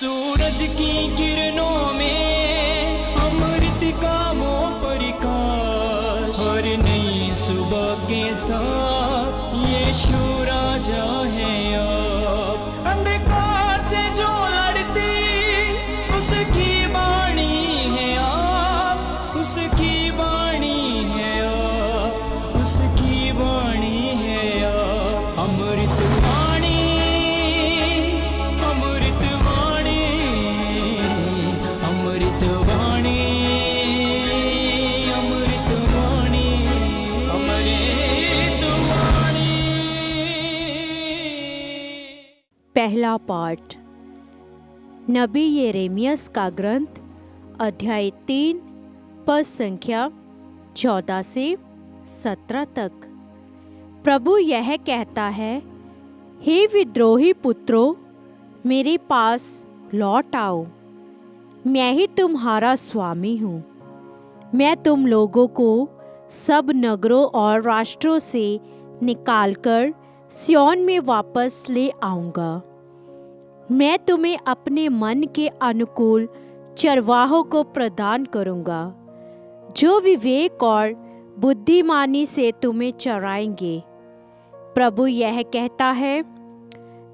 सूरज की किरणों में अमृत का वो प्रकाश, हर नई सुबह के साथ यीशु राजा है अब। अंधकार से जो लड़ती उसकी वाणी है आप, उसकी वाणी है आप, उसकी वाणी है आप। अमृत वाणी, अमृत वाणी, अमृत वाणी, अमृत वाणी, अमृत वाणी। पहला पाठ नबी यिर्मयाह का ग्रंथ, अध्याय 3 पद संख्या 14 से 17 तक। प्रभु यह कहता है, हे विद्रोही पुत्रों, मेरे पास लौट आओ। मैं ही तुम्हारा स्वामी हूँ। मैं तुम लोगों को सब नगरों और राष्ट्रों से निकालकर सिय्योन में वापस ले आऊँगा। मैं तुम्हें अपने मन के अनुकूल चरवाहों को प्रदान करूँगा, जो विवेक और बुद्धिमानी से तुम्हें चराएंगे। प्रभु यह कहता है,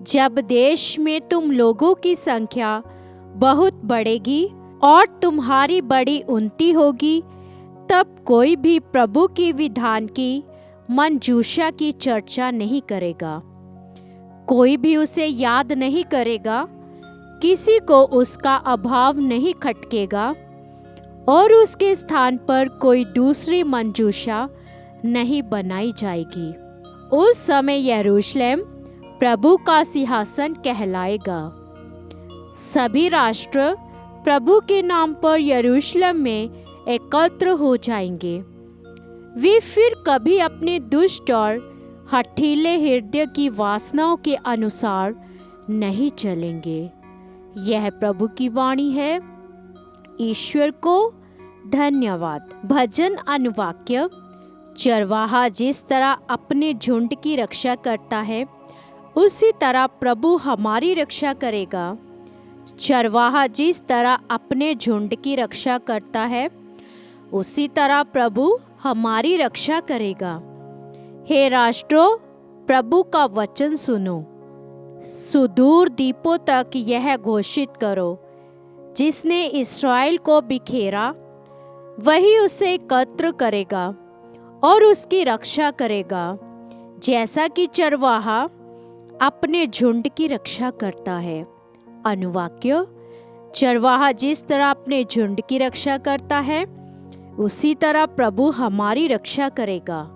जब देश में तुम लोगों की संख्या बहुत बढ़ेगी और तुम्हारी बड़ी उन्नति होगी, तब कोई भी प्रभु की विधान की मनजूशा की चर्चा नहीं करेगा। कोई भी उसे याद नहीं करेगा, किसी को उसका अभाव नहीं खटकेगा और उसके स्थान पर कोई दूसरी मंजूषा नहीं बनाई जाएगी। उस समय यरूशलेम प्रभु का सिंहासन कहलाएगा। सभी राष्ट्र प्रभु के नाम पर यरूशलेम में एकत्र हो जाएंगे। वे फिर कभी अपने दुष्ट और हठीले हृदय की वासनाओं के अनुसार नहीं चलेंगे। यह प्रभु की वाणी है। ईश्वर को धन्यवाद। भजन अनुवाक्य। चरवाहा जिस तरह अपने झुंड की रक्षा करता है, उसी तरह प्रभु हमारी रक्षा करेगा। चरवाहा जिस तरह अपने झुंड की रक्षा करता है, उसी तरह प्रभु हमारी रक्षा करेगा। हे राष्ट्रों, प्रभु का वचन सुनो। सुदूर द्वीपों तक यह घोषित करो, जिसने इस्राएल को बिखेरा, वही उसे एकत्र करेगा और उसकी रक्षा करेगा, जैसा कि चरवाहा अपने झुंड की रक्षा करता है। अनुवाक्य। चरवाहा जिस तरह अपने झुंड की रक्षा करता है, उसी तरह प्रभु हमारी रक्षा करेगा।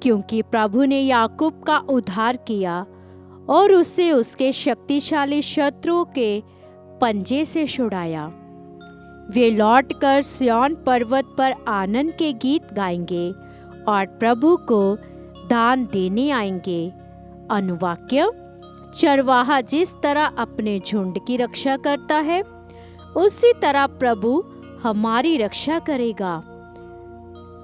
क्योंकि प्रभु ने याकूब का उद्धार किया और उसे उसके शक्तिशाली शत्रुओं के पंजे से छुड़ाया। वे लौटकर सिय्योन पर्वत पर आनंद के गीत गाएंगे और प्रभु को दान देने आएंगे। अनुवाक्य। चरवाहा जिस तरह अपने झुंड की रक्षा करता है, उसी तरह प्रभु हमारी रक्षा करेगा।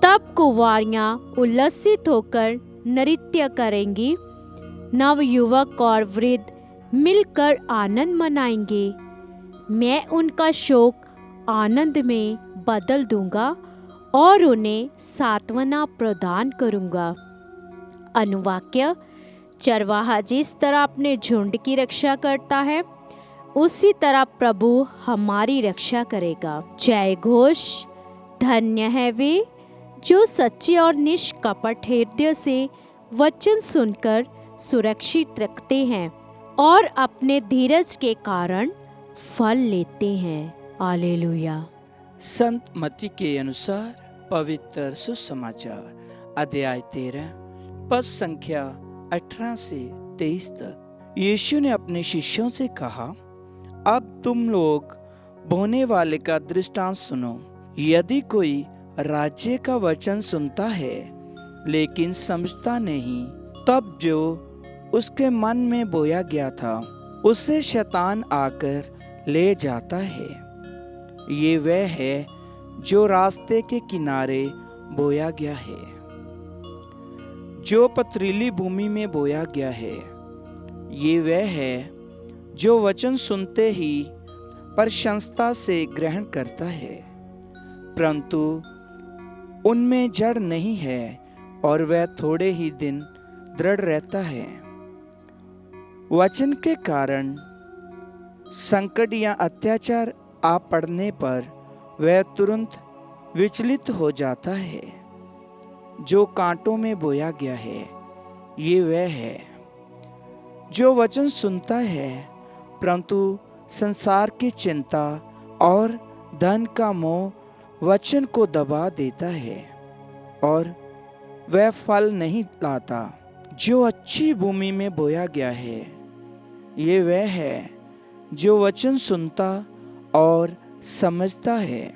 तब कुंवारियाँ उल्लसित होकर नृत्य करेंगी, नवयुवक और वृद्ध मिलकर आनंद मनाएंगे। मैं उनका शोक आनंद में बदल दूंगा और उन्हें सांत्वना प्रदान करूंगा। अनुवाक्य। चरवाहा जिस तरह अपने झुंड की रक्षा करता है, उसी तरह प्रभु हमारी रक्षा करेगा। जय घोष। धन्य है वे जो सच्चे और निष्कपट हृदय से वचन सुनकर सुरक्षित रखते हैं और अपने धीरज के कारण फल लेते हैं। हालेलुया। संत मत्ती के अनुसार पवित्र सुसमाचार, अध्याय 13 पद संख्या 18 से 23 तक। यीशु ने अपने शिष्यों से कहा, अब तुम लोग बोने वाले का दृष्टांत सुनो। यदि कोई राज्य का वचन सुनता है लेकिन समझता नहीं, तब जो उसके मन में बोया गया था, उसे शैतान आकर ले जाता है। ये वह है जो रास्ते के किनारे बोया गया है, जो पथरीली भूमि में बोया गया है। ये वह है जो वचन सुनते ही प्रशंसा से ग्रहण करता है, परंतु उनमें जड़ नहीं है और वह थोड़े ही दिन दृढ़ रहता है। वचन के कारण संकट या अत्याचार आ पड़ने पर वह तुरंत विचलित हो जाता है। जो कांटों में बोया गया है, ये वह है जो वचन सुनता है, परंतु संसार की चिंता और धन का मोह वचन को दबा देता है और वह फल नहीं लाता। जो अच्छी भूमि में बोया गया है, ये वह है जो वचन सुनता और समझता है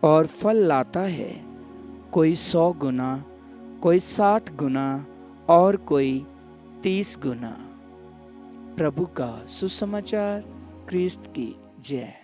और फल लाता है, कोई 100 गुना, कोई 60 गुना और कोई 30 गुना। प्रभु का सुसमाचार। क्रिस्त की जय।